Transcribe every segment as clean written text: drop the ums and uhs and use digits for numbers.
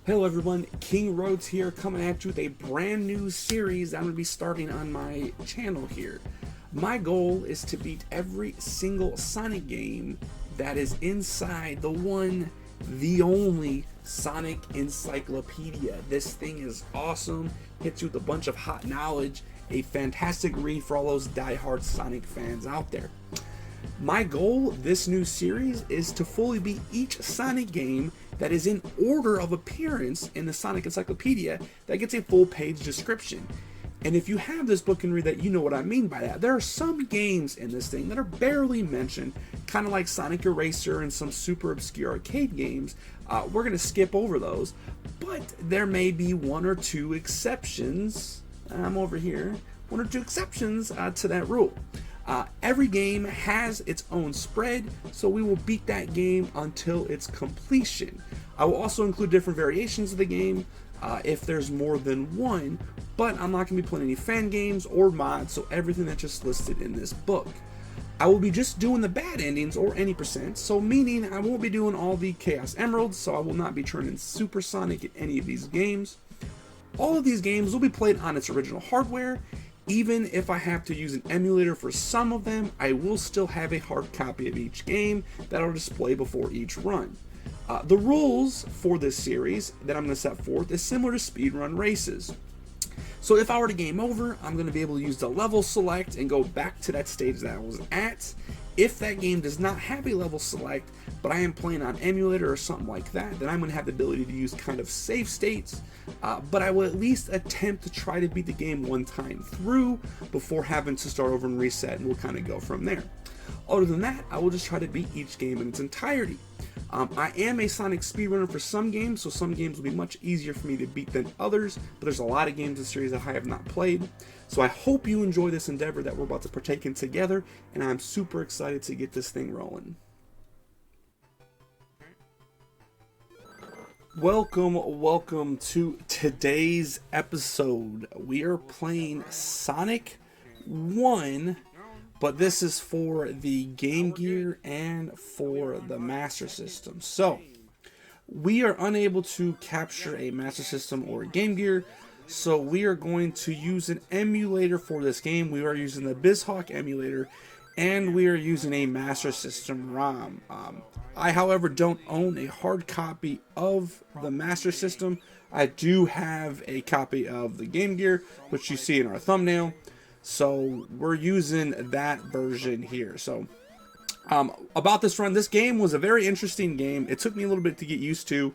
Hello everyone, King Rhodes here, coming at you with a brand new series that I'm going to be starting on my channel here. My goal is to beat every single Sonic game that is inside the one, the only Sonic Encyclopedia. This thing is awesome, hits you with a bunch of hot knowledge, a fantastic read for all those die-hard Sonic fans out there. My goal this new series is to fully beat each Sonic game that is in order of appearance in the Sonic Encyclopedia that gets a full page description. And if you have this book and read that, you know what I mean by that. There are some games in this thing that are barely mentioned, kind of like Sonic Eraser and some super obscure arcade games. We're going to skip over those, but there may be one or two exceptions. I'm over here. One or two exceptions to that rule. Every game has its own spread, so we will beat that game until its completion. I will also include different variations of the game if there's more than one, but I'm not going to be playing any fan games or mods, so everything that's just listed in this book. I will be just doing the bad endings or any percent, so meaning I won't be doing all the Chaos Emeralds, so I will not be turning Super Sonic in any of these games. All of these games will be played on its original hardware. Even if I have to use an emulator for some of them, I will still have a hard copy of each game that I'll display before each run. The rules for this series that I'm going to set forth is similar to speedrun races. So if I were to game over, I'm going to be able to use the level select and go back to that stage that I was at. If that game does not have a level select, but I am playing on emulator or something like that, then I'm going to have the ability to use kind of save states, but I will at least attempt to try to beat the game one time through before having to start over and reset, and we'll kind of go from there. Other than that, I will just try to beat each game in its entirety. I am a Sonic speedrunner for some games, so some games will be much easier for me to beat than others, but there's a lot of games in the series that I have not played. So I hope you enjoy this endeavor that we're about to partake in together, and I'm super excited to get this thing rolling. Welcome to today's episode. We are playing Sonic 1, but this is for the GameGear and for the Master System. So, we are unable to capture a Master System or a GameGear, so we are going to use an emulator for this game. We are using the bizhawk emulator, and we are using a Master System ROM. I, however, don't own a hard copy of the Master System. I do have a copy of the GameGear, which you see in our thumbnail. So we're using that version here. So about this run, this game was a very interesting game. It took me a little bit to get used to.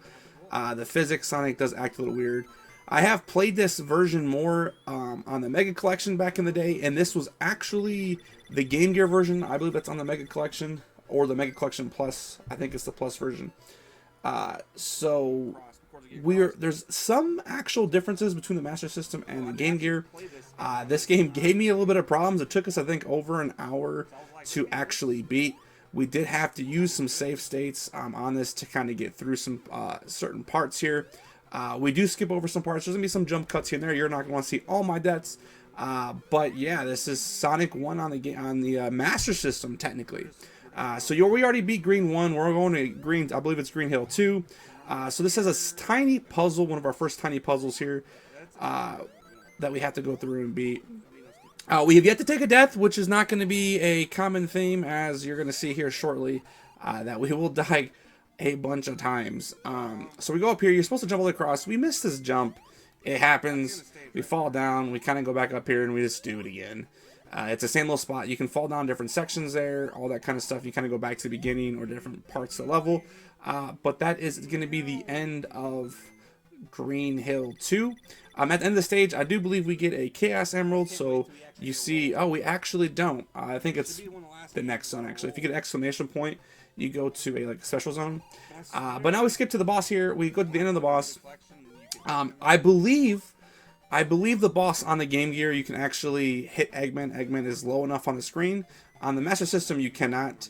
The physics, Sonic does act a little weird. I have played this version more on the Mega Collection back in the day, and this was actually the GameGear version. I believe that's on the Mega Collection, or the Mega Collection Plus. I think it's the Plus version. So there's some actual differences between the Master System and the GameGear. This game gave me a little bit of problems. It took us, I think, over an hour to actually beat. We did have to use some save states on this to kind of get through some certain parts here. We do skip over some parts. There's going to be some jump cuts here and there. You're not going to want to see all my deaths. But yeah, this is Sonic 1 on the Master System, technically. So we already beat Green 1. We're going to Green, I believe it's Green Hill 2. So this has a tiny puzzle, one of our first tiny puzzles here, that we have to go through and beat. We have yet to take a death, which is not going to be a common theme, as you're going to see here shortly, that we will die a bunch of times. So we go up here. You're supposed to jump all the way across. We missed this jump. It happens. We fall down. We kind of go back up here, and we just do it again. It's the same little spot. You can fall down different sections there, all that kind of stuff. You kind of go back to the beginning or different parts of the level. But that is going to be the end of Green Hill 2. At the end of the stage, I do believe we get a Chaos Emerald. So you see, oh, we actually don't. I think it's the next zone, actually. If you get an exclamation point, you go to a special zone. But now we skip to the boss here. We go to the end of the boss. I believe the boss on the GameGear, you can actually hit Eggman. Eggman is low enough on the screen. On the Master System, you cannot.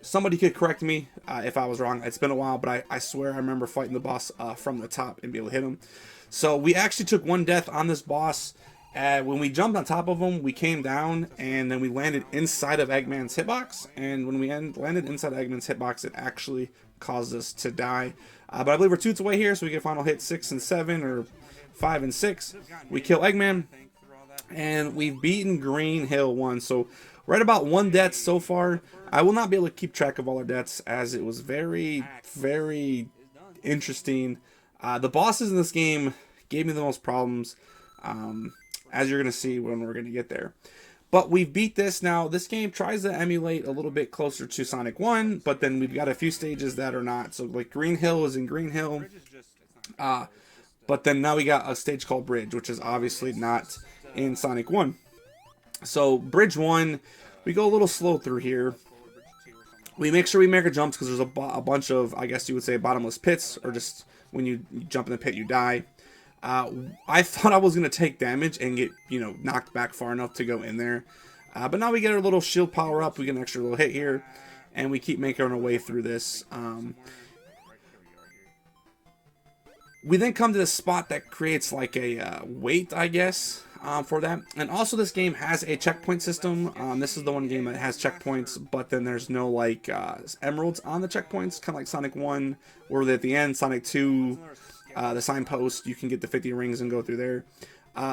Somebody could correct me if I was wrong. It's been a while, but I swear I remember fighting the boss from the top and be able to hit him. So we actually took one death on this boss. When we jumped on top of him, we came down, and then we landed inside of Eggman's hitbox. And when we landed inside Eggman's hitbox, it actually caused us to die. But I believe we're 2 away here, so we get a final hit 6 and 7, or 5 and 6. We kill Eggman, and we've beaten Green Hill 1. So right about 1 death so far. I will not be able to keep track of all our deaths, as it was very, very interesting. The bosses in this game gave me the most problems, as you're going to see when we're going to get there. But we've beat this now. This game tries to emulate a little bit closer to Sonic 1, but then we've got a few stages that are not. So like Green Hill is in Green Hill. But then now we got a stage called Bridge, which is obviously not in Sonic 1. So Bridge 1, we go a little slow through here. We make sure we make our jumps because there's a bunch of, I guess you would say, bottomless pits, or just when you jump in the pit you die. I thought I was going to take damage and get, knocked back far enough to go in there. But now we get our little shield power up. We get an extra little hit here. And we keep making our way through this. We then come to this spot that creates like a wait, I guess, for that. And also this game has a checkpoint system. This is the one game that has checkpoints, but then there's no like emeralds on the checkpoints. Kind of like Sonic 1, where at the end, Sonic 2... the signpost, you can get the 50 rings and go through there.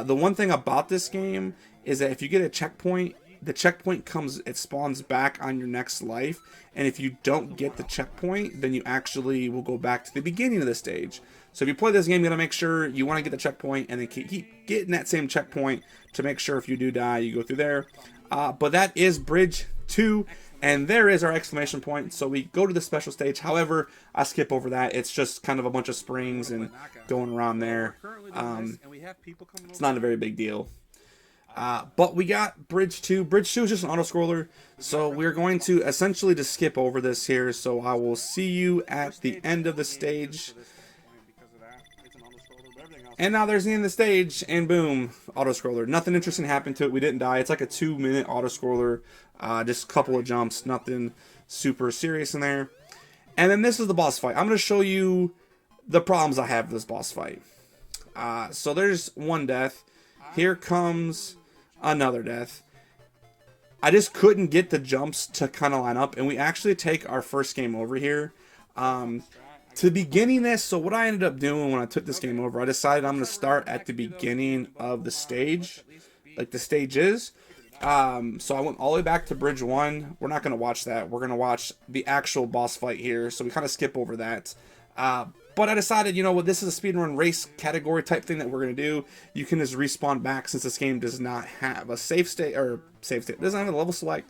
The one thing about this game is that if you get a checkpoint, the checkpoint it spawns back on your next life. And if you don't get the checkpoint, then you actually will go back to the beginning of the stage. So if you play this game, you gotta make sure you want to get the checkpoint and then keep getting that same checkpoint to make sure if you do die, you go through there. But that is Bridge 2. And there is our exclamation point. So we go to the special stage. However, I skip over that. It's just kind of a bunch of springs and going around there. It's not a very big deal. But we got Bridge 2. Bridge 2 is just an auto-scroller. So we're going to essentially just skip over this here. So I will see you at the end of the stage. And now there's the end of the stage, and boom, auto-scroller. Nothing interesting happened to it. We didn't die. It's like a 2-minute auto-scroller. Just a couple of jumps. Nothing super serious in there. And then this is the boss fight. I'm going to show you the problems I have with this boss fight. So there's 1 death. Here comes another death. I just couldn't get the jumps to kind of line up. And we actually take our first game over here. To beginning this, so what I ended up doing when I took this game over, I decided I'm going to start at the beginning of the stage, like the stage is. So I went all the way back to Bridge 1. We're not going to watch that. We're going to watch the actual boss fight here, so we kind of skip over that. But I decided, you know what, this is a speedrun race category type thing that we're going to do. You can just respawn back since this game does not have a save state, doesn't have a level select.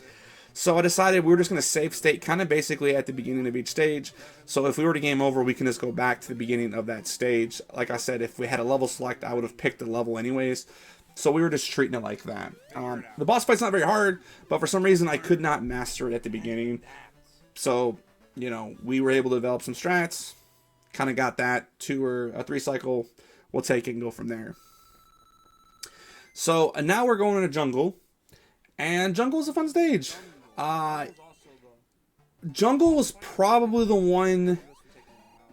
So I decided we were just going to save state kind of basically at the beginning of each stage. So if we were to game over, we can just go back to the beginning of that stage. Like I said, if we had a level select, I would have picked the level anyways. So we were just treating it like that. The boss fight's not very hard, but for some reason I could not master it at the beginning. So, we were able to develop some strats. Kind of got that 2 or a 3 cycle. We'll take it and go from there. So now we're going into Jungle. And Jungle is a fun stage. Jungle was probably the one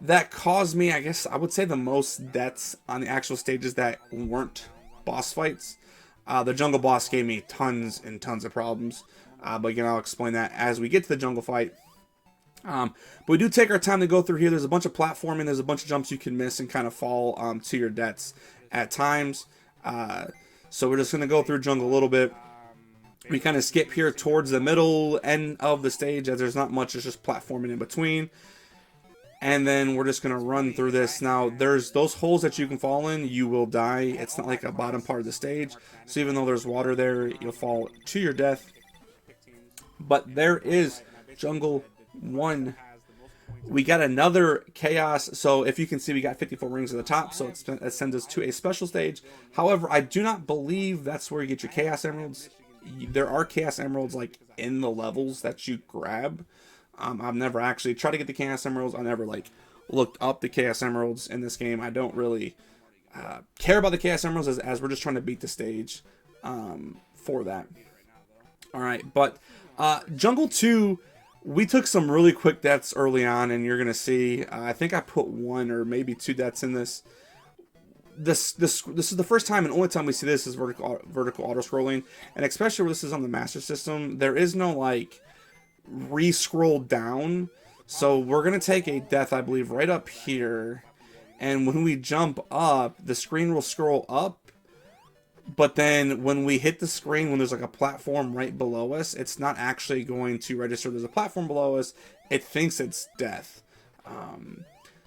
that caused me, I guess I would say, the most deaths on the actual stages that weren't boss fights. The Jungle boss gave me tons and tons of problems. But again, I'll explain that as we get to the Jungle fight. But we do take our time to go through here. There's a bunch of platforming. There's a bunch of jumps you can miss and kind of fall to your deaths at times. So we're just going to go through Jungle a little bit. We kind of skip here towards the middle end of the stage as there's not much. It's just platforming in between. And then we're just going to run through this. Now, there's those holes that you can fall in. You will die. It's not like a bottom part of the stage. So even though there's water there, you'll fall to your death. But there is Jungle 1. We got another chaos. So if you can see, we got 54 rings at the top. So it sends us to a special stage. However, I do not believe that's where you get your chaos emeralds. There are chaos emeralds like in the levels that you grab. I've never actually tried to get the chaos emeralds. I never looked up the chaos emeralds in this game. I don't really care about the chaos emeralds as we're just trying to beat the stage for that. All right, but Jungle 2, we took some really quick deaths early on, and you're gonna see. I think I put 1 or maybe 2 deaths in this. This is the first time and only time we see this is vertical auto scrolling, and especially where this is on the Master System, there is no re-scroll down. So we're going to take a death, I believe, right up here. And when we jump up, the screen will scroll up. But then when we hit the screen, when there's like a platform right below us, it's not actually going to register there's a platform below us. It thinks it's death.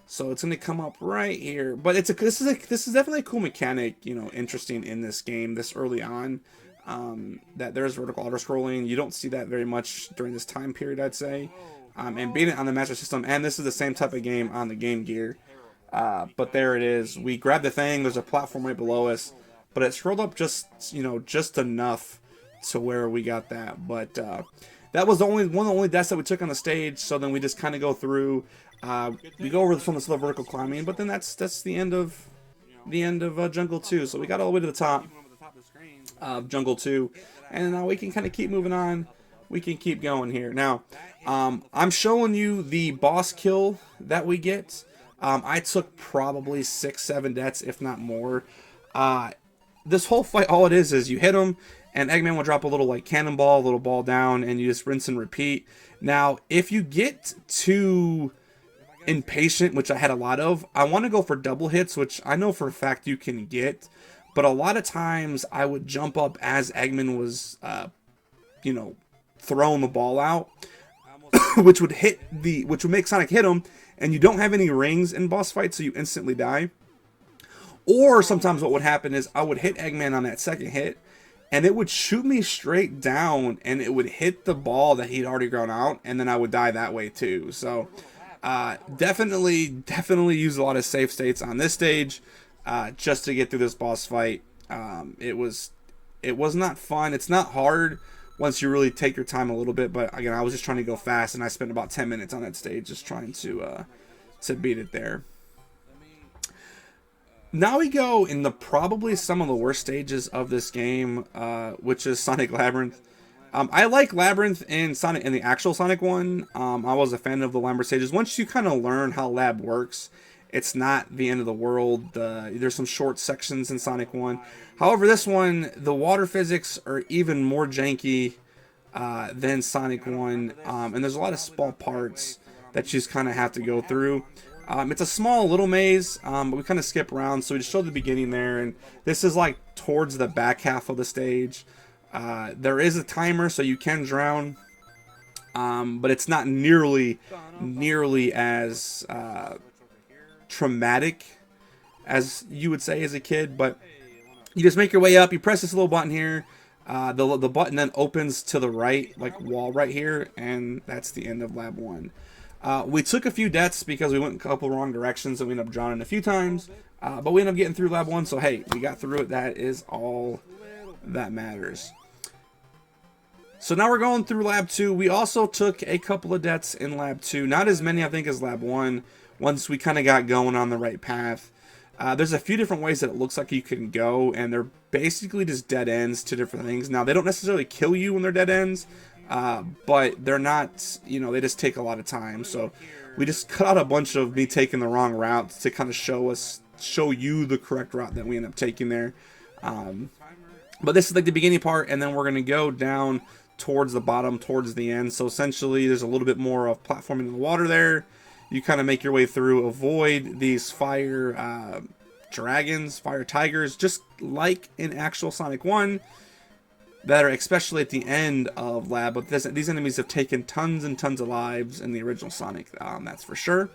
So it's going to come up right here. But this is definitely a cool mechanic, you know, interesting in this game this early on. That there's vertical auto scrolling. You don't see that very much during this time period, I'd say. And being it on the Master System, and this is the same type of game on the GameGear. But there it is. We grab the thing. There's a platform right below us, but it scrolled up just, you know, just enough to where we got that. But that was one of the only deaths that we took on the stage. So then we just kind of go through. We go over some of the vertical climbing, but then that's the end of Jungle 2. So we got all the way to the top of Jungle 2, and now we can kind of keep moving on. We can keep going here. Now, I'm showing you the boss kill that we get. I took probably 6-7 deaths, if not more. This whole fight, all it is you hit him, and Eggman will drop a little like cannonball, a little ball down, and you just rinse and repeat. Now, if you get too impatient, which I had a lot of, I want to go for double hits, which I know for a fact you can get. But a lot of times I would jump up as Eggman was, you know, throwing the ball out, which would make Sonic hit him, and you don't have any rings in boss fights, so you instantly die. Or sometimes what would happen is I would hit Eggman on that second hit, and it would shoot me straight down, and it would hit the ball that he'd already grown out, and then I would die that way too. So definitely use a lot of safe states on this stage. Just to get through this boss fight. It was not fun. It's not hard once you really take your time a little bit, but again, I was just trying to go fast, and I spent about 10 minutes on that stage just trying to beat it there. Now we go in probably some of the worst stages of this game, which is Sonic Labyrinth. I like Labyrinth in the actual Sonic one. I was a fan of the Labyrinth stages. Once you kind of learn how Lab works, it's not the end of the world. There's some short sections in Sonic 1. However, this one, the water physics are even more janky than Sonic 1. And there's a lot of small parts that you just kind of have to go through. It's a small little maze, but we kind of skip around. So we just showed the beginning there. And this is like towards the back half of the stage. There is a timer, so you can drown. But it's not nearly as traumatic as you would say as a kid. But you just make your way up, you press this little button here, the button then opens to the right, like wall right here, and that's the end of Lab 1. We took a few deaths because we went a couple wrong directions, and we ended up drowning a few times, but we ended up getting through Lab 1, so hey, we got through it. That is all that matters. So now we're going through Lab 2. We also took a couple of deaths in Lab 2, not as many I think as Lab 1. Once we kind of got going on the right path. There's a few different ways that it looks like you can go, and they're basically just dead ends to different things. Now, they don't necessarily kill you when they're dead ends, but they're not, you know, they just take a lot of time. So we just cut out a bunch of me taking the wrong route to kind of show you the correct route that we end up taking there. But this is like the beginning part, and then we're going to go down towards the bottom, towards the end. So essentially, there's a little bit more of platforming in the water there. You kind of make your way through, avoid these fire dragons, fire tigers, just like in actual Sonic 1, that are especially at the end of Lab. But these enemies have taken tons and tons of lives in the original Sonic, that's for sure.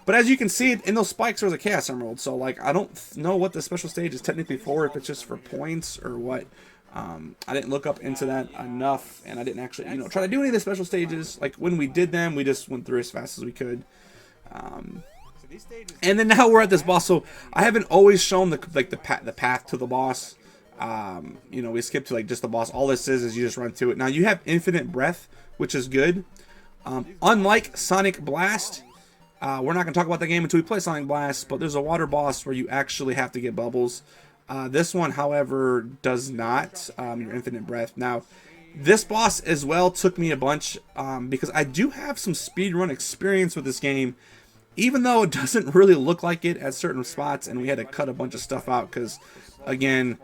But as you can see, in those spikes there's a Chaos Emerald, so like I don't know what the special stage is technically for, if it's just for points or what. I didn't look up into that enough, and I didn't actually, you know, try to do any of the special stages. Like when we did them, we just went through as fast as we could. And then now we're at this boss. So I haven't always shown the path to the boss. You know, we skip to like just the boss. All this is you just run to it. Now you have infinite breath, which is good. Unlike Sonic Blast, we're not going to talk about the game until we play Sonic Blast, but there's a water boss where you actually have to get bubbles. This one, however, does not. Your infinite breath. Now, this boss as well took me a bunch because I do have some speedrun experience with this game, even though it doesn't really look like it at certain spots, and we had to cut a bunch of stuff out because, again,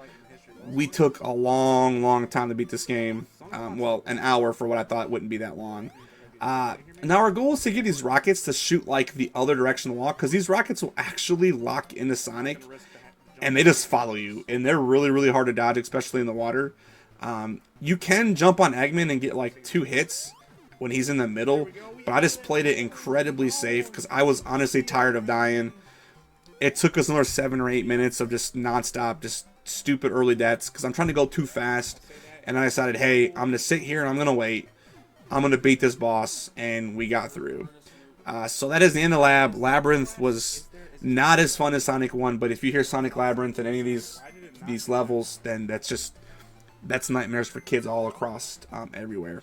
we took a long time to beat this game. Well, an hour for what I thought wouldn't be that long. Now our goal is to get these rockets to shoot like the other direction of the wall, because these rockets will actually lock into Sonic and they just follow you, and they're really, really hard to dodge, especially in the water. You can jump on Eggman and get like 2 hits when he's in the middle, but I just played it incredibly safe because I was honestly tired of dying. It took us another 7 or 8 minutes of just nonstop, just stupid early deaths because I'm trying to go too fast, and I decided, hey, I'm going to sit here and I'm going to wait. I'm going to beat this boss, and we got through. So that is the end of Lab. Labyrinth was not as fun as Sonic 1, but if you hear Sonic Labyrinth in any of these levels, then that's nightmares for kids all across everywhere.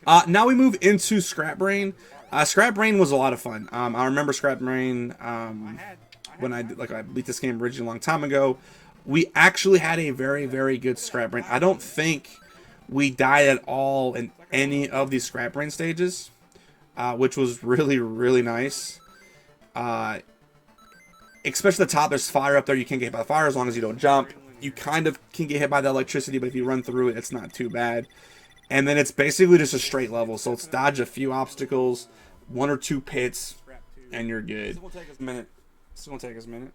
Now we move into Scrap Brain. Scrap Brain was a lot of fun. I remember Scrap Brain when I beat this game originally a long time ago. We actually had a very, very good Scrap Brain. I don't think we died at all in any of these Scrap Brain stages, which was really, really nice. Especially the top, there's fire up there. You can't get hit by fire as long as you don't jump. You kind of can get hit by the electricity, but if you run through it, it's not too bad. And then it's basically just a straight level. So it's dodge a few obstacles, 1 or 2 pits, and you're good. It's gonna take us a minute.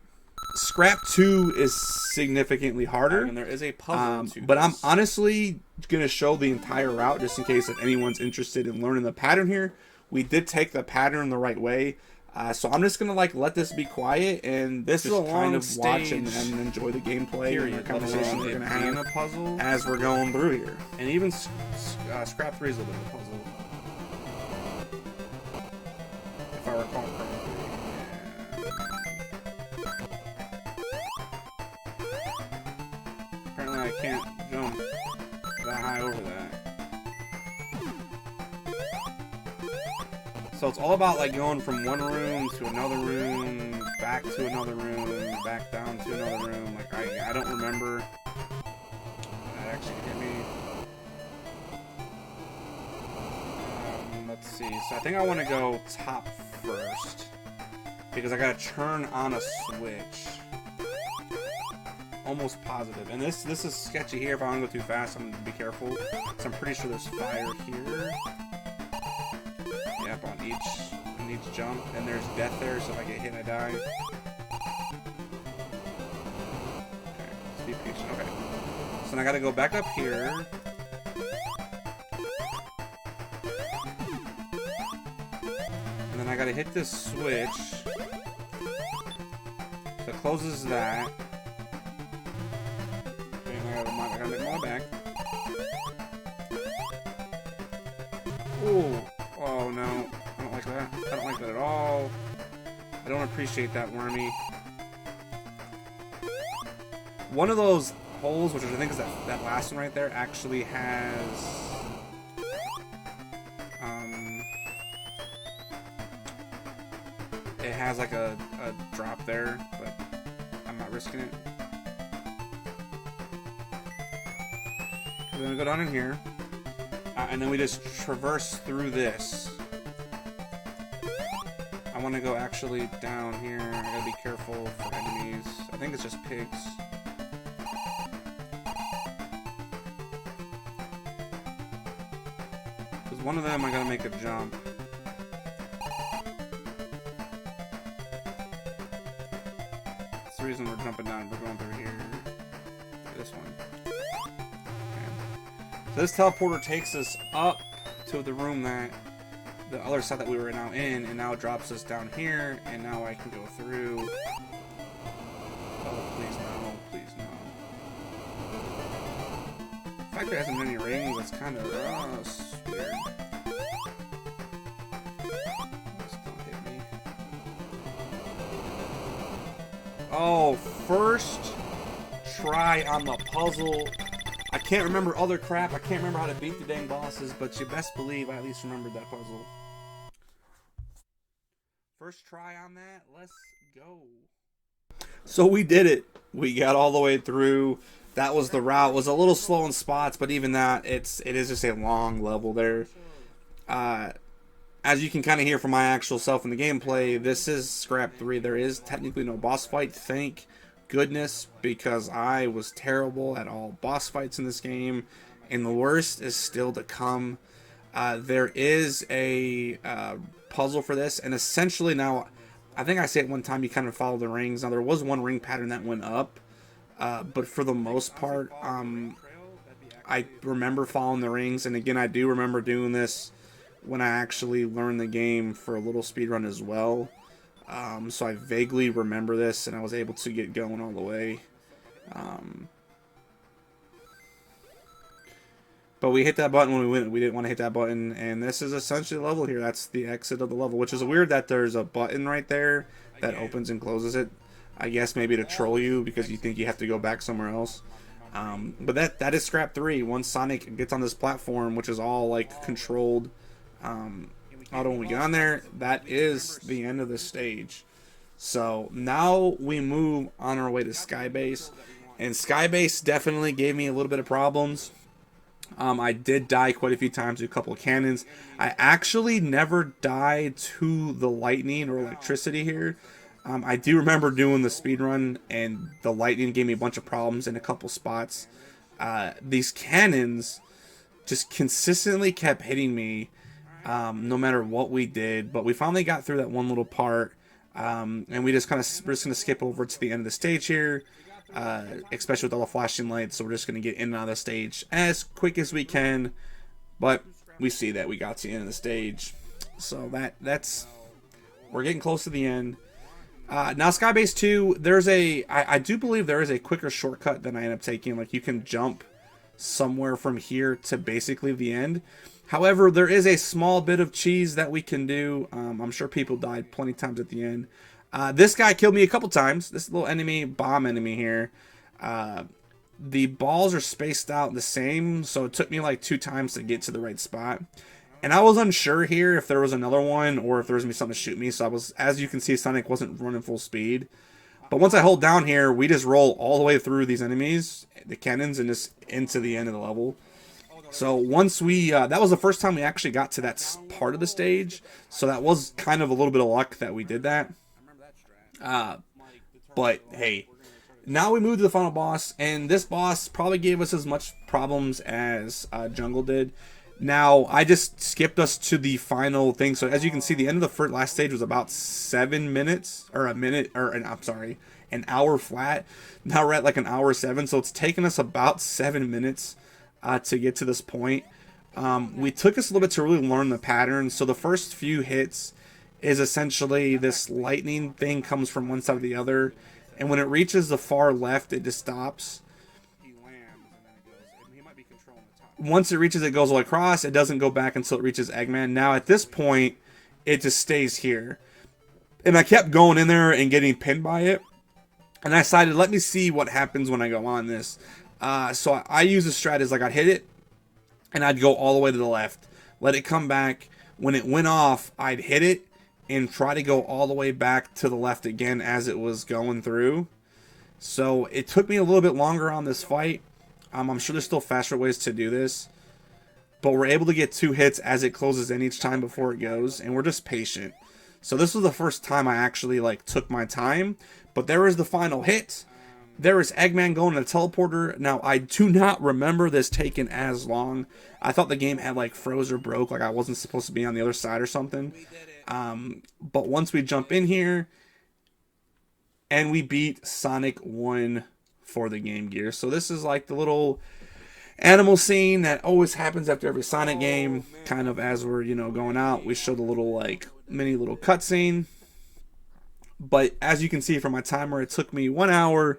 Scrap 2 is significantly harder, and there is a puzzle but I'm honestly gonna show the entire route just in case if anyone's interested in learning the pattern here. We did take the pattern the right way, so I'm just gonna let this be quiet and this is kind of watch and enjoy the gameplay and the conversation we're gonna have a puzzle as we're going through here. And even Scrap 3 is a little bit of a puzzle, if I recall correctly. Apparently I can't jump that high over that. So it's all about going from one room to another room, back to another room, back down to another room. I don't remember. That actually hit me. Let's see. So I think I want to go top first because I gotta turn on a switch. Almost positive. And this is sketchy here. If I want to go too fast, I'm gonna be careful. So I'm pretty sure there's fire here. Yep, on each jump, and there's death there, so if I get hit, I die. Okay, let's be patient. Okay, so now I gotta go back up here. And then I gotta hit this switch. So it closes that. Okay, and I gotta make my way back. Ooh. Oh no, I don't like that. I don't like that at all. I don't appreciate that, Wormy. One of those holes, which I think is that last one right there, actually has... it has like a drop there, but I'm not risking it. We're gonna go down in here. And then we just traverse through this. I want to go actually down here. I gotta be careful for enemies. I think it's just pigs. Because one of them I gotta make a jump. That's the reason we're jumping down. We're going through here. This one. So this teleporter takes us up to the room that the other side that we were now in, and now drops us down here, and now I can go through. Oh, please no, please no. The fact there hasn't been any rings, that's kind of weird. Just don't hit me. Oh, first try on the puzzle. I can't remember other crap. I can't remember how to beat the dang bosses, but you best believe I at least remembered that puzzle. First try on that. Let's go. So we did it. We got all the way through. That was the route. It was a little slow in spots, but even that, it is just a long level there. As you can kind of hear from my actual self in the gameplay, this is Scrap 3. There is technically no boss fight. Thank goodness, because I was terrible at all boss fights in this game, and the worst is still to come. There is a puzzle for this, and essentially now, I think I say it one time, you kind of follow the rings. Now there was one ring pattern that went up, but for the most part, I remember following the rings, and again, I do remember doing this when I actually learned the game for a little speedrun as well. So I vaguely remember this, and I was able to get going all the way. But we hit that button when we went. We didn't want to hit that button, and this is essentially the level here. That's the exit of the level, which is weird that there's a button right there that opens and closes it. I guess maybe to troll you because you think you have to go back somewhere else. But that is scrap 3. Once Sonic gets on this platform, which is all like controlled auto when we get on there, that is the end of the stage. So now we move on our way to Skybase, and Skybase definitely gave me a little bit of problems. I did die quite a few times to a couple of cannons. I actually never died to the lightning or electricity here. I do remember doing the speedrun, and the lightning gave me a bunch of problems in a couple spots. These cannons just consistently kept hitting me, no matter what we did. But we finally got through that one little part, and we're just going to skip over to the end of the stage here. Especially with all the flashing lights, so we're just going to get in and out of the stage as quick as we can, but we see that we got to the end of the stage, so that's we're getting close to the end. Now Skybase 2, there's I do believe there is a quicker shortcut than I end up taking. Like, you can jump somewhere from here to basically the end. However, there is a small bit of cheese that we can do. I'm sure people died plenty of times at the end. This guy killed me a couple times. This little enemy, bomb enemy here. The balls are spaced out the same, so it took me like 2 times to get to the right spot. And I was unsure here if there was another one or if there was going to be something to shoot me. So I was, as you can see, Sonic wasn't running full speed. But once I hold down here, we just roll all the way through these enemies, the cannons, and just into the end of the level. So once we, that was the first time we actually got to that part of the stage. So that was kind of a little bit of luck that we did that. But hey, now we move to the final boss, and this boss probably gave us as much problems as Jungle did. Now, I just skipped us to the final thing. So as you can see, the end of the last stage was about 7 minutes, or an hour flat. Now we're at like an hour 7, so it's taken us about 7 minutes to get to this point. We took us a little bit to really learn the pattern. So the first few hits is essentially this lightning thing comes from one side to the other, and when it reaches the far left, it just stops. Once it reaches, it goes all across. It doesn't go back until it reaches Eggman. Now at this point, it just stays here, and I kept going in there and getting pinned by it, and I decided, let me see what happens when I go on this. So I use a strat is like, I'd hit it and I'd go all the way to the left, let it come back. When it went off, I'd hit it and try to go all the way back to the left again as it was going through. So it took me a little bit longer on this fight. I'm sure there's still faster ways to do this, but we're able to get 2 hits as it closes in each time before it goes, and we're just patient. So this was the first time I actually like took my time, but there is the final hit. There is Eggman going to the teleporter. Now, I do not remember this taking as long. I thought the game had like froze or broke, like I wasn't supposed to be on the other side or something. But once we jump in here, and we beat Sonic 1 for the GameGear. So this is like the little animal scene that always happens after every Sonic game. Kind of as we're, going out, we show the little like mini little cutscene. But as you can see from my timer, it took me 1 hour,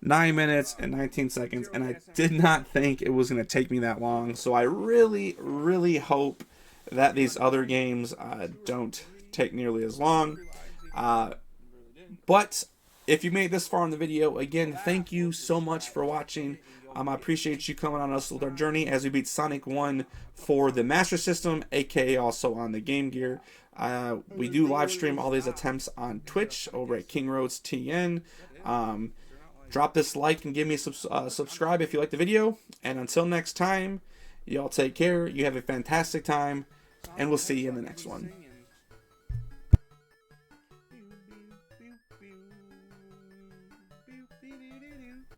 9 minutes, and 19 seconds. And I did not think it was going to take me that long. So I really, really hope that these other games don't take nearly as long. But if you made this far in the video, again, thank you so much for watching. I appreciate you coming on us with our journey as we beat Sonic 1 for the Master System, aka also on the GameGear. We do live stream all these attempts on Twitch over at King Roads TN. Drop this like and give me a subscribe if you like the video. And until next time, y'all take care. You have a fantastic time, and we'll see you in the next one.